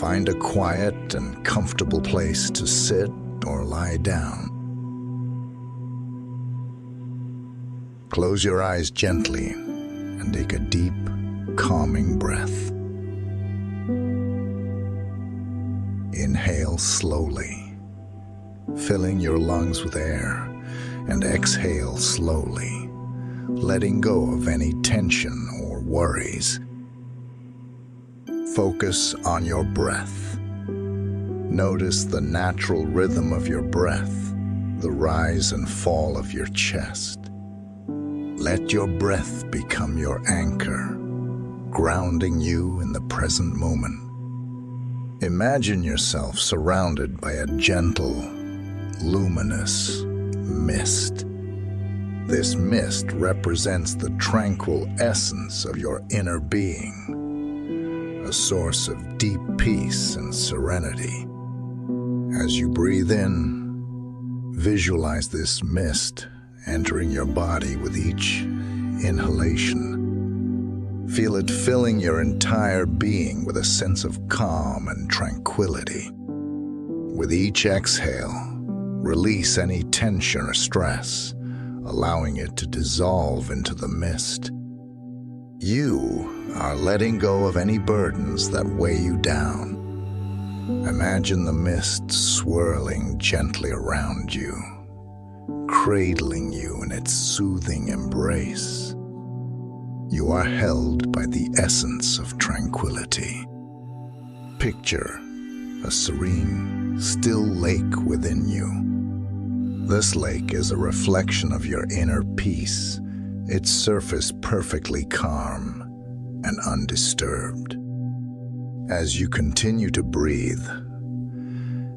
Find a quiet and comfortable place to sit or lie down. Close your eyes gently and take a deep, calming breath. Inhale slowly, filling your lungs with air, and exhale slowly, letting go of any tension or worries. Focus on your breath. Notice the natural rhythm of your breath, the rise and fall of your chest. Let your breath become your anchor, grounding you in the present moment. Imagine yourself surrounded by a gentle, luminous mist. This mist represents the tranquil essence of your inner being, a source of deep peace and serenity. As you breathe in, visualize this mist entering your body with each inhalation. Feel it filling your entire being with a sense of calm and tranquility. With each exhale, release any tension or stress, allowing it to dissolve into the mist. You are letting go of any burdens that weigh you down. Imagine the mist swirling gently around you, cradling you in its soothing embrace. You are held by the essence of tranquility. Picture a serene, still lake within you. This lake is a reflection of your inner peace, its surface perfectly calm and undisturbed. As you continue to breathe,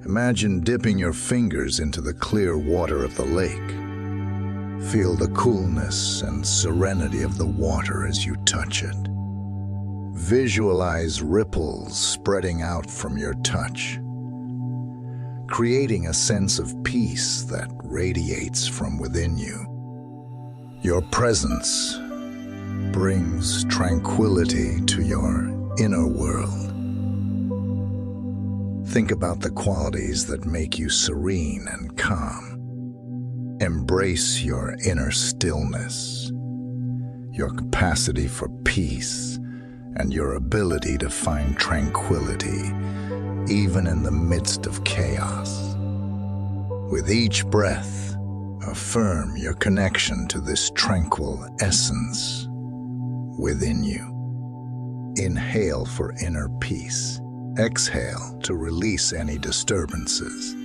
imagine dipping your fingers into the clear water of the lake. Feel the coolness and serenity of the water as you touch it. Visualize ripples spreading out from your touch, creating a sense of peace that radiates from within you. Your presence brings tranquility to your inner world. Think about the qualities that make you serene and calm. Embrace your inner stillness, your capacity for peace, and your ability to find tranquility, even in the midst of chaos. With each breath, affirm your connection to this tranquil essence within you. Inhale for inner peace. Exhale to release any disturbances.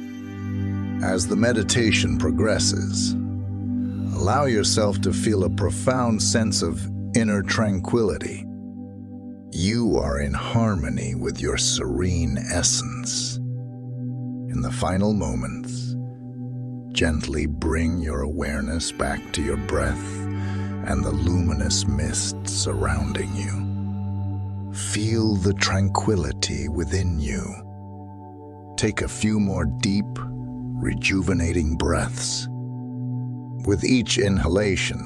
As the meditation progresses, allow yourself to feel a profound sense of inner tranquility. You are in harmony with your serene essence. In the final moments, gently bring your awareness back to your breath and the luminous mist surrounding you. Feel the tranquility within you. Take a few more deep, rejuvenating breaths. With each inhalation,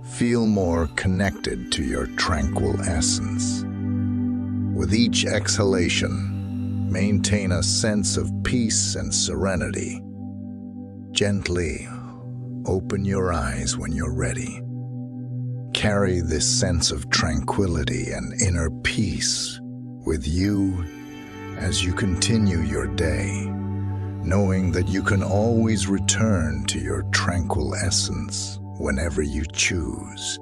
feel more connected to your tranquil essence. With each exhalation, maintain a sense of peace and serenity. Gently open your eyes when you're ready. Carry this sense of tranquility and inner peace with you as you continue your day, knowing that you can always return to your tranquil essence whenever you choose.